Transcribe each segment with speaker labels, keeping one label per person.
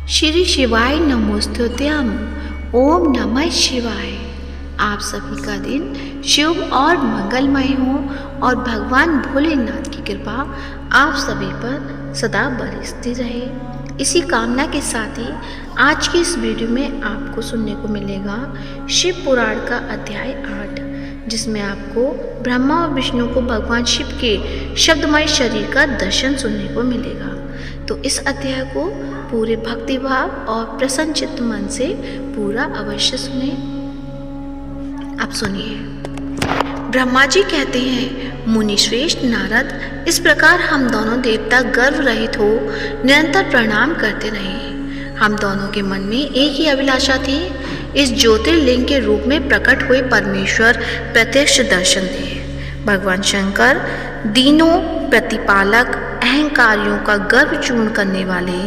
Speaker 1: श्री शिवाय नमोस्तुत्यम। ओम नमः शिवाय। आप सभी का दिन शुभ और मंगलमय हो और भगवान भोलेनाथ की कृपा आप सभी पर सदा बरसती रहे। इसी कामना के साथ ही आज की इस वीडियो में आपको सुनने को मिलेगा शिव पुराण का अध्याय 8, जिसमें आपको ब्रह्मा और विष्णु को भगवान शिव के शब्दमय शरीर का दर्शन सुनने को मिलेगा। तो इस अध्याय को पूरे भक्तिभाव और प्रसन्न चित्त मन से पूरा अवश्य सुने। अब सुनिए। ब्रह्मा जी कहते हैं, मुनि श्रेष्ठ नारद, इस प्रकार हम दोनों देवता गर्व रहित हो निरंतर प्रणाम करते रहे। हम दोनों के मन में एक ही अभिलाषा थी, इस ज्योतिर्लिंग के रूप में प्रकट हुए परमेश्वर प्रत्यक्ष दर्शन दे। भगवान शंकर दीनों प्रतिपालक, अहंकारियों का गर्व चूर्ण करने वाले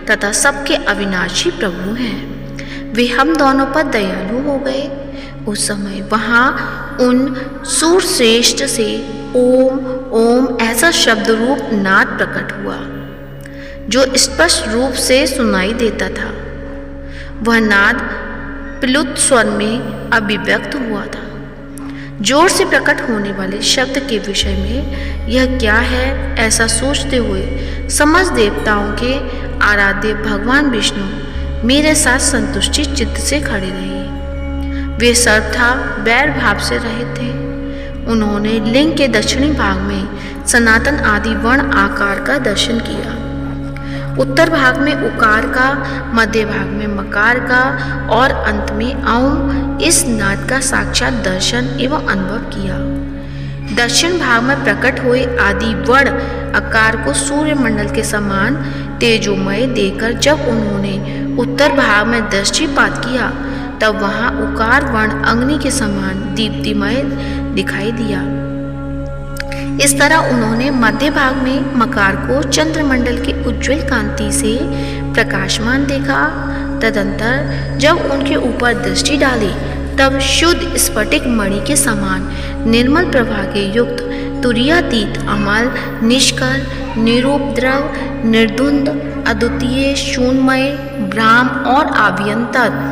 Speaker 1: तथा सबके अविनाशी प्रभु हैं। वे हम दोनों पर दयालु हो गए। उस समय वहाँ उन सूरश्रेष्ठ से ओम ओम ऐसा शब्द रूप नाद प्रकट हुआ, जो स्पष्ट रूप से सुनाई देता था। वह नाद प्लुत स्वर में अभिव्यक्त हुआ था। जोर से प्रकट होने वाले शब्द के विषय में यह क्या है, ऐसा सोचते हुए समस्त देवताओं के आराध्य भगवान विष्णु मेरे साथ संतुष्टि चित्त से खड़े रहे। वे सर्वथा वैर भाव से रहित थे। उन्होंने लिंग के दक्षिणी भाग में सनातन आदि वर्ण आकार का दर्शन किया, उत्तर भाग में उकार का, मध्य भाग में मकार का और अंत में औम इस नाद का साक्षात दर्शन एवं अनुभव किया। दक्षिण भाग में प्रकट हुए आदि वर्ण आकार को सूर्यमंडल के समान तेजोमय देकर जब उन्होंने उत्तर भाग में दृष्टिपात किया, तब वहाँ उकार वर्ण अग्नि के समान दीप्तिमय दिखाई दिया। इस तरह उन्होंने मध्य भाग में मकार को चंद्रमंडल के उज्ज्वल कांति से प्रकाशमान देखा। तदंतर जब उनके ऊपर दृष्टि डाली, तब शुद्ध स्फटिक मणि के समान निर्मल प्रभा के युक्त तुरीयातीत अमल निष्कल निरुपद्रव निर्द्वंद अद्वितीय शून्यमय ब्राह्म और आभ्यंतर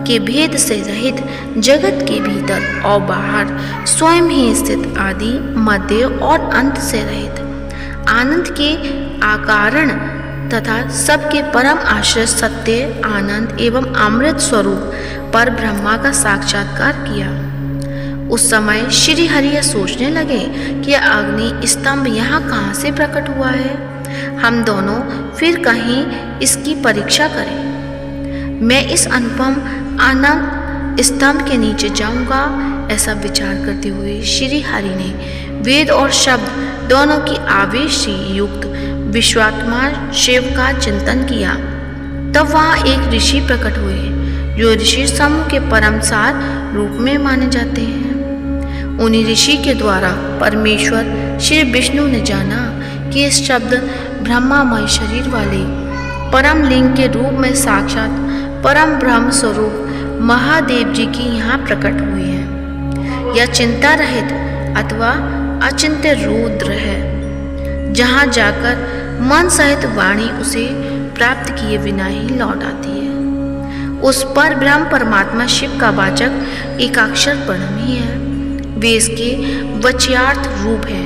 Speaker 1: के भेद से रहित, जगत के भीतर और बाहर स्वयं ही स्थित, आदि मध्य और अंत से रहित, आनंद के आकारण तथा सबके परम आश्रय सत्य आनंद एवं अमृत स्वरूप पर ब्रह्मा का साक्षात्कार किया। उस समय श्री हरि सोचने लगे कि अग्नि स्तंभ यहाँ कहाँ से प्रकट हुआ है। हम दोनों फिर कहीं इसकी परीक्षा करें। मैं इस अनुपम आनंद स्तंभ के नीचे जाऊंगा, ऐसा विचार करते हुए श्री हरि ने वेद और शब्द दोनों की आवेश से युक्त विश्वात्मा शिव का चिंतन किया। तब वहाँ एक ऋषि प्रकट हुए, जो ऋषि समूह के परम सार रूप में माने जाते हैं। उन्हीं ऋषि के द्वारा परमेश्वर श्री विष्णु ने जाना कि इस शब्द ब्रह्मामय शरीर वाले परम लिंग के रूप में साक्षात परम ब्रह्म स्वरूप महादेव जी की यहाँ प्रकट हुए हैं। यह चिंता रहित अथवा अचिंत्य रुद्र है, जहाँ जाकर मन सहित वाणी उसे प्राप्त किए बिना ही लौट आती है। उस पर ब्रह्म परमात्मा शिव का वाचक एकाक्षर परम ही है। वे इसके वच्यार्थ रूप है।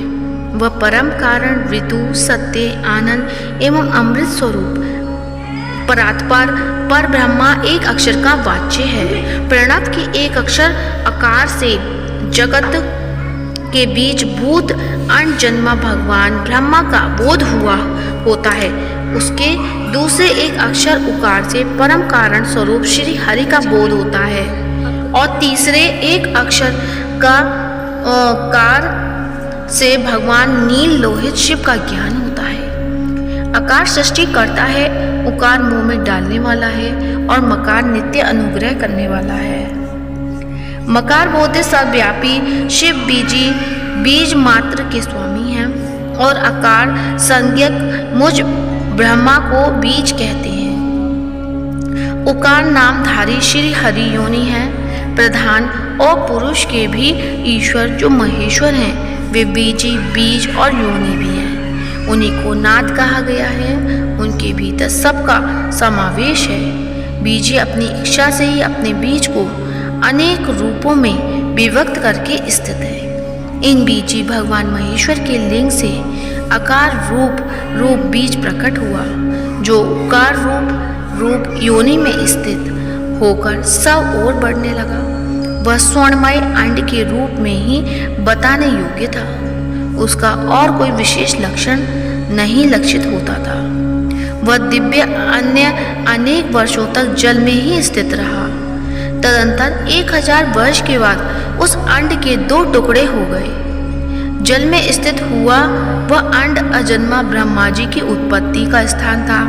Speaker 1: वह परम कारण ऋतु सत्य आनंद एवं अमृत स्वरूप परात्पर पर ब्रह्मा एक अक्षर का वाच्य है। प्रणव की एक अक्षर आकार से जगत के बीच भूत अनजन्मा भगवान ब्रह्मा का बोध हुआ होता है। उसके दूसरे एक अक्षर उकार से परम कारण स्वरूप श्री हरि का बोध होता है और तीसरे एक अक्षर का कार से भगवान नील लोहित शिव का ज्ञान होता है। आकार सृष्टि करता है, उकार मुंह में डालने वाला है और मकार नित्य अनुग्रह करने वाला है। मकार बोधे सर्वव्यापी शिव बीजी बीज मात्र के स्वामी हैं और आकार संज्ञक मुझ ब्रह्मा को बीज कहते हैं। उकार नामधारी श्री हरि योनि है, प्रधान और पुरुष के भी ईश्वर जो महेश्वर हैं, वे बीजी बीज और योनि भी हैं। उन्हीं को नाद कहा गया है। उनके भीतर सबका समावेश है। बीज अपनी इच्छा से ही अपने बीज को अनेक रूपों में विभक्त करके स्थित है। इन बीजी भगवान महेश्वर के लिंग से आकार रूप बीज प्रकट हुआ, जो उकार रूप योनि में स्थित होकर सब ओर बढ़ने लगा। वह स्वर्णमय अंड के रूप में ही बताने योग्य था। उसका और कोई विशेष लक्षण नहीं लक्षित होता था। वह दिव्य अनेक वर्षों तक जल में ही स्थित रहा। तदंतर 1000 वर्ष के बाद उस अंड के 2 टुकड़े हो गए। जल में स्थित हुआ वह अंड अजन्मा ब्रह्मा जी की उत्पत्ति का स्थान था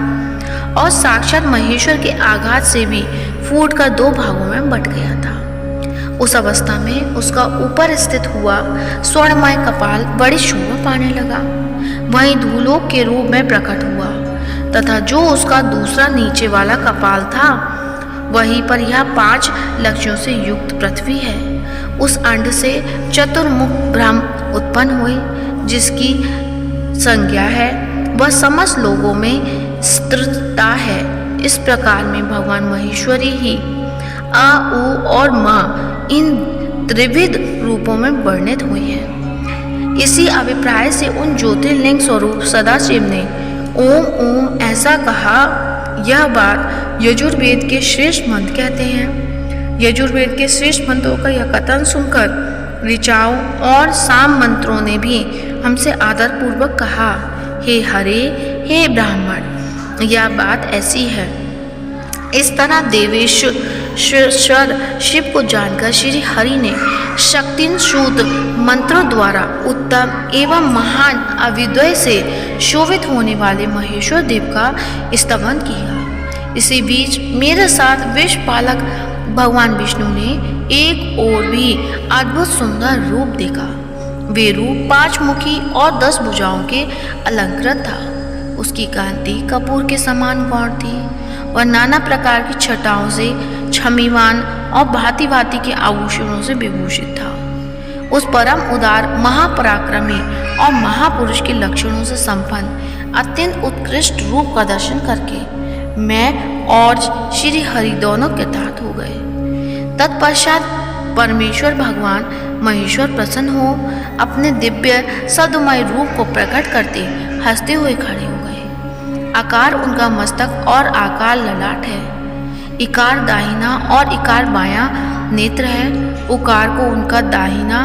Speaker 1: और साक्षात महेश्वर के आघात से भी फूटकर 2 भागों में बंट गया था। उस अवस्था में उसका ऊपर स्थित हुआ स्वर्णमय कपाल बड़ी शोभा पाने लगा। वहीं धूलोक के रूप में प्रकट हुआ तथा जो उसका दूसरा नीचे वाला कपाल था, वहीं पर यह 5 लक्ष्यों से युक्त पृथ्वी है। उस अंड से चतुर्मुख ब्रह्म उत्पन्न हुए, जिसकी संज्ञा है वह समस्त लोगों में स्थिरता है। इस प्रकार में भगवान महेश्वरी ही आ, उ और मा इन त्रिविध रूपों में वर्णित हुई है। इसी अभिप्राय से उन ज्योतिर्लिंग स्वरूप सदाशिव ने ओम ओम ऐसा कहा। यह बात यजुर्वेद के श्रेष्ठ मंत्र कहते हैं। यजुर्वेद के श्रेष्ठ मंत्रों का यह कथन सुनकर ऋचाओं और साम मंत्रों ने भी हमसे आदरपूर्वक कहा, हे हरे, हे ब्राह्मण, यह बात ऐसी है। इस तरह देवेश्वर शिव को जानकर श्री हरि ने शक्तिन शूद्र मंत्रों द्वारा उत्तम एवं महान अविद्वय से शोभित होने वाले महेश्वर देव का स्तवन किया। इसी बीच मेरे साथ विश्व पालक भगवान विष्णु ने एक और भी अद्भुत सुंदर रूप देखा। वे रूप 5 मुखी और 10 भुजाओं के अलंकृत था। उसकी कांति कपूर के समान गौर थी। वह नाना प्रकार की छटाओं से छमीवान और भांति भांति के आभूषणों से विभूषित था। उस परम उदार महापराक्रमी और महापुरुष के लक्षणों से संपन्न अत्यंत उत्कृष्ट रूप का दर्शन करके मैं और श्री हरि दोनों कृतार्थ हो गए। तत्पश्चात परमेश्वर भगवान महेश्वर प्रसन्न हो अपने दिव्य सद्मय रूप को प्रकट करते हंसते हुए खड़े हो गए। आकार उनका मस्तक और आकार ललाट है। इकार दाहिना और इकार बायां नेत्र है। उकार को उनका दाहिना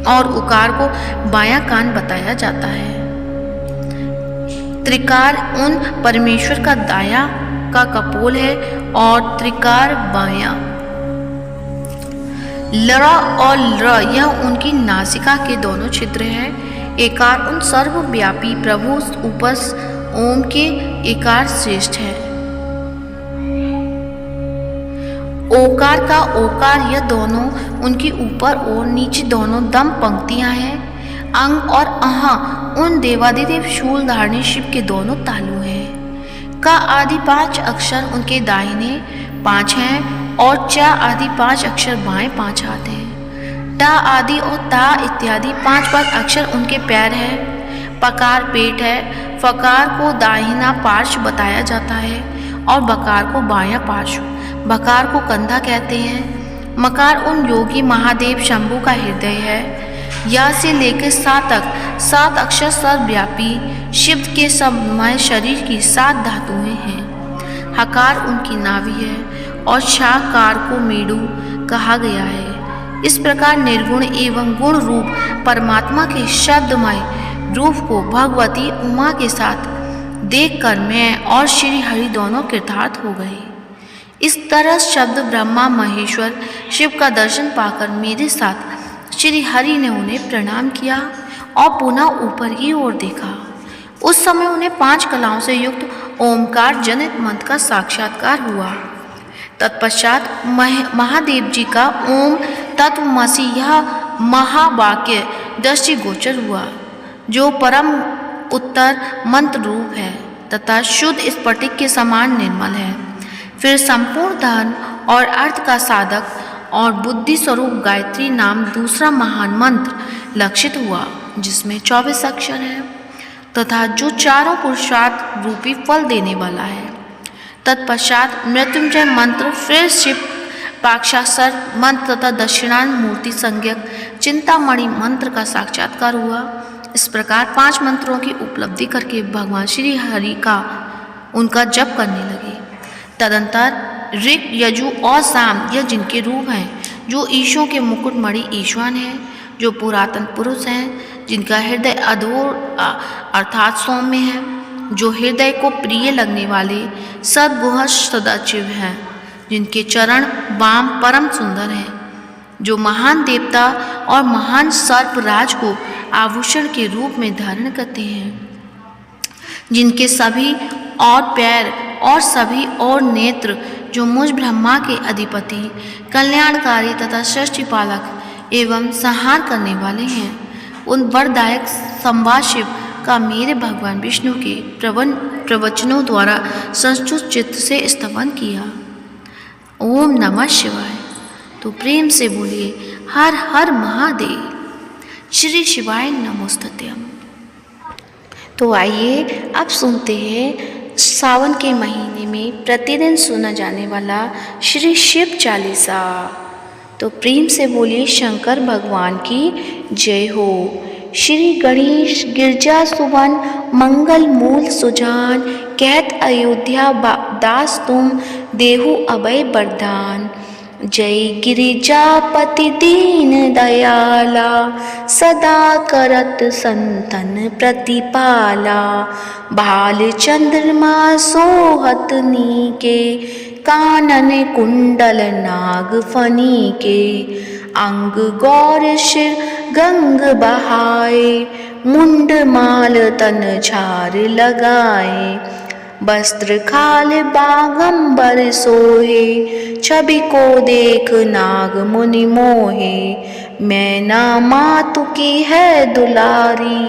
Speaker 1: और उकार को बायां कान बताया जाता है। त्रिकार उन परमेश्वर का दायां का कपोल है और त्रिकार बायां। लरा और ल यह उनकी नासिका के दोनों छिद्र हैं। एकार उन सर्वव्यापी प्रभु उपस ओम के एकार श्रेष्ठ है। ओकार का ओकार यह दोनों उनकी ऊपर और नीचे दोनों दम पंक्तियां हैं। अंग और अहा उन देवादिदेव शूल धारणी शिव के दोनों तालु हैं। का आदि 5 अक्षर उनके दाहिने 5 हैं और चा आदि 5 अक्षर बाएं 5 हाथ हैं। टा आदि और ता इत्यादि 5 अक्षर उनके पैर हैं। पकार पेट है। फकार को दाहिना पार्श्व बताया जाता है और बकार को बायां पार्श्व। बकार को कंधा कहते हैं। मकार उन योगी महादेव शंभु का हृदय है। या से लेकर 7 तक 7 अक्षर सर्वव्यापी शिव के सममय शरीर की 7 धातुएं हैं। हकार उनकी नाभि है और शाकार को मेडु कहा गया है। इस प्रकार निर्गुण एवं गुण रूप परमात्मा के शब्दमय रूप को भगवती उमा के साथ देखकर मैं और श्री हरि दोनों कृतार्थ हो गए। इस तरह शब्द ब्रह्मा महेश्वर शिव का दर्शन पाकर मेरे साथ श्री हरि ने उन्हें प्रणाम किया और पुनः ऊपर की ओर देखा। उस समय उन्हें 5 कलाओं से युक्त ओमकार जनित मंत्र का साक्षात्कार हुआ। तत्पश्चात महादेव जी का ओम तत्वमसि यह महावाक्य दृष्टि गोचर हुआ, जो परम उत्तर मंत्र रूप है तथा शुद्ध स्फटिक के समान निर्मल है। फिर संपूर्ण धन और अर्थ का साधक और बुद्धि स्वरूप गायत्री नाम दूसरा महान मंत्र लक्षित हुआ, जिसमें 24 अक्षर है। तथा जो चारों पुरुषार्थ रूपी फल देने वाला है। तत्पश्चात मृत्युंजय मंत्र, फिर शिव पाक्षासर मंत्र तथा दक्षिणांत मूर्ति संज्ञक चिंतामणि मंत्र का साक्षात्कार हुआ। इस प्रकार 5 मंत्रों की उपलब्धि करके भगवान श्री हरि का उनका जप करने लगे। तदंतर ऋग, यजु और साम यह जिनके रूप हैं, जो ईशों के मुकुटमणि ईशान हैं, जो पुरातन पुरुष हैं, जिनका हृदय अधोर अर्थात सौम्य है, जो हृदय को प्रिय लगने वाले सद्गुह सदाशिव हैं, जिनके चरण वाम परम सुंदर हैं, जो महान देवता और महान सर्पराज को आभूषण के रूप में धारण करते हैं, जिनके सभी और पैर और सभी और नेत्र, जो मुझ ब्रह्मा के अधिपति, कल्याणकारी तथा सृष्टि पालक एवं संहार करने वाले हैं, उन वरदायक संवाद शिव का मेरे भगवान विष्णु के प्रवचनों द्वारा संस्तुत चित्त से स्तवन किया। ओम नमः शिवाय। तो प्रेम से बोलिए हर हर महादेव। श्री शिवाय नमोस्तुते। तो आइए अब सुनते हैं सावन के महीने में प्रतिदिन सुना जाने वाला श्री शिव चालीसा। तो प्रेम से बोलिए शंकर भगवान की जय हो। श्री गणेश गिरजा सुवन मंगल मूल सुजान, कहत अयोध्या दास तुम देहु अभय वरदान। जय गिरिजापति दीन दयाला, सदा करत संतन प्रतिपाला। भाल चंद्रमा सोहत नीके, कानन कुंडल नाग फनी के। अंग गौर शिर गंग बहाए, मुंड माल तन झार लगाए। वस्त्र खाल बागंबर सोहे, छवि को देख नाग मुनि मोहे। मैना मातु की है दुलारी,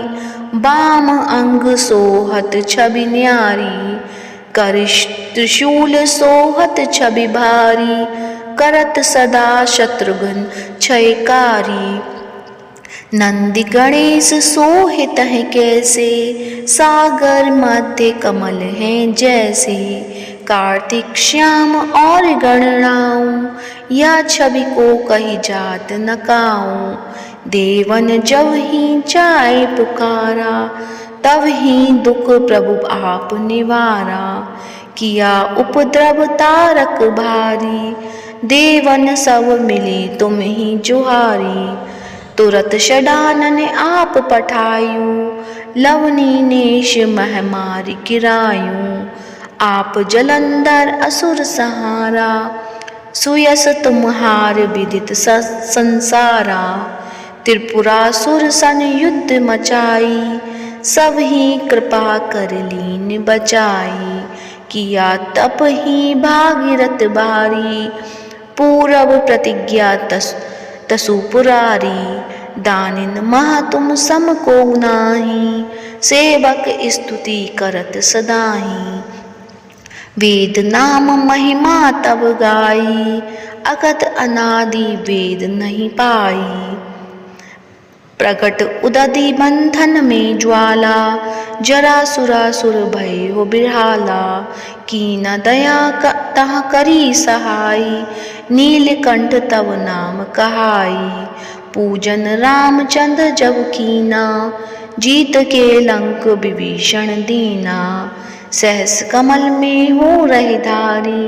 Speaker 1: बाम अंग सोहत छवि न्यारी। कर त्रिशूल सोहत छवि भारी, करत सदा शत्रुघ्न क्षयकारी। नंदी गणेश सोहित है कैसे, सागर मध्य कमल हैं जैसे। कार्तिक श्याम और गणराऊं, या छवि को कही जात न काऊं। देवन जब ही चाहे पुकारा, तब ही दुख प्रभु आप निवारा। किया उपद्रव तारक भारी, देवन सब मिले तुम ही जुहारी। तुरत षडानन आप पठायूं, लवनी नेश महमारी गिरायूं। आप जलंधर असुर सहारा, सुयस तुम्हार विदित संसारा। त्रिपुरासुर सन युद्ध मचाई, सब ही कृपा कर लीन बचाई। किया तप ही भागीरथ भारी, पूरब प्रतिज्ञा तसु पुरारी। दानिन मह तुम सम को नाही, सेवक स्तुति करत सदाही। वेद नाम महिमा तब गाई, अगत अनादि वेद नहीं पाई। प्रगट उदधि बंधन में ज्वाला, जरा सुरासुर भय हो बिरहाला। कीन दया तह करी सहाई, नीलकंठ तव नाम कहाई। पूजन रामचंद्र जब कीना, जीत के लंक विभीषण दीना। सहस कमल में हो रहे धारी,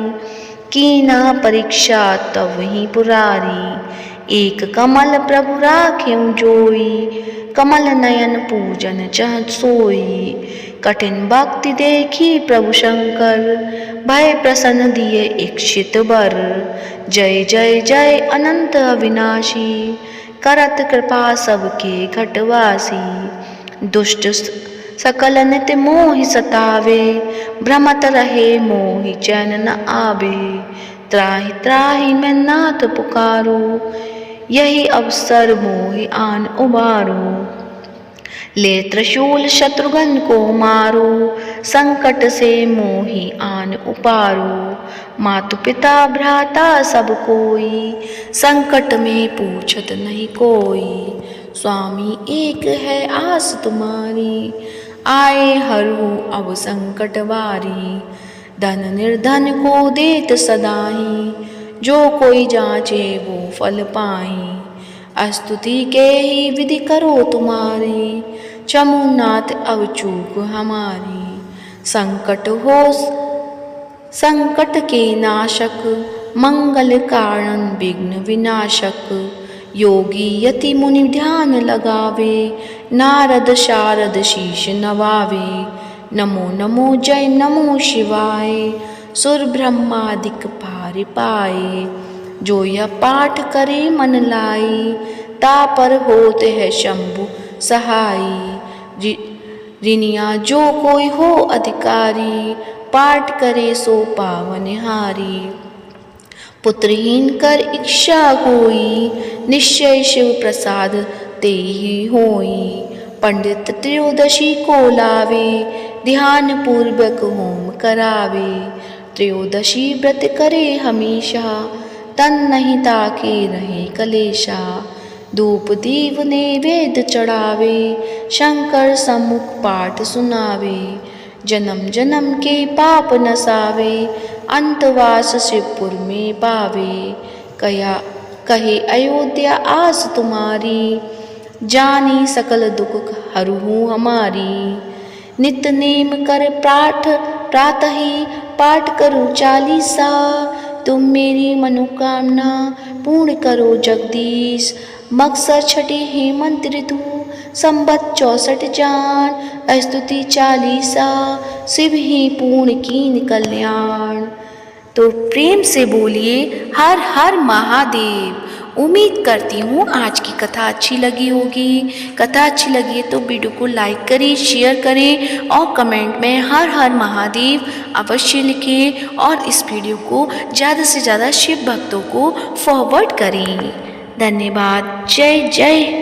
Speaker 1: कीना परीक्षा तब ही पुरारी। एक कमल प्रभु राख्यूं जोई, कमल नयन पूजन चह सोई। कठिन भक्ति देखी प्रभु शंकर, भय प्रसन्न दिए इच्छित वर। जय जय जय अनंत अविनाशी, करत कृपा सबके घटवासी। दुष्ट सकल नित मोहि सतावे, भ्रमत रहे मोहि चैन न आवे। त्राहि त्राहि मैं नाथ पुकारो, यही अवसर मोहि आन उबारो। ले त्रिशूल शत्रुघ्न को मारो, संकट से मोहि आन उपारो। मातु पिता भ्राता सब कोई, संकट में पूछत नहीं कोई। स्वामी एक है आस तुम्हारी,
Speaker 2: आए हरहु अब संकट वारी, धन निर्धन को देत सदाही, जो कोई जांचे वो फल पाई। स्तुति के ही विधि करो तुम्हारी, चमुनाथ अब चूक हमारी। संकट के नाशक, मंगल कारण विघ्न विनाशक। योगी यति मुनि ध्यान लगावे, नारद शारद शीश नवावे। नमो नमो जय नमो शिवाय, सुर ब्रह्मादिक पार पाए। जो यह पाठ करे मन लाई, तापर होते है शंभु सहाई। ऋनिया जो कोई हो अधिकारी, पाठ करे सो पावनहारी। पुत्रहीन कर इच्छा कोई, निश्चय शिव प्रसाद तेहि होई। पंडित त्रयोदशी को लावे, ध्यान पूर्वक होम करावे। त्रयोदशी व्रत करे हमेशा, तन नहीं ताके रहे कलेशा। धूप दीप नैवेद्य चढ़ावे, शंकर सम्मुख पाठ सुनावे। जन्म जन्म के पाप नसावे, अंतवास शिवपुर में पावे। कहे अयोध्या आस तुम्हारी, जानी सकल दुख हरहु हमारी। नित नेम कर प्रातः ही पाठ करो चालीसा, तुम मेरी मनोकामना पूर्ण करो जगदीश। मकसर छठे हेमंत ऋतु, संबत 64 जान। स्तुति चालीसा, शिव ही पूर्ण कीन कल्याण। तो प्रेम से बोलिए हर हर महादेव। उम्मीद करती हूँ आज की कथा अच्छी लगी होगी। कथा अच्छी लगी है तो वीडियो को लाइक करें, शेयर करें और कमेंट में हर हर महादेव अवश्य लिखें। और इस वीडियो को ज़्यादा से ज़्यादा शिव भक्तों को फॉरवर्ड करें। धन्यवाद। जय जय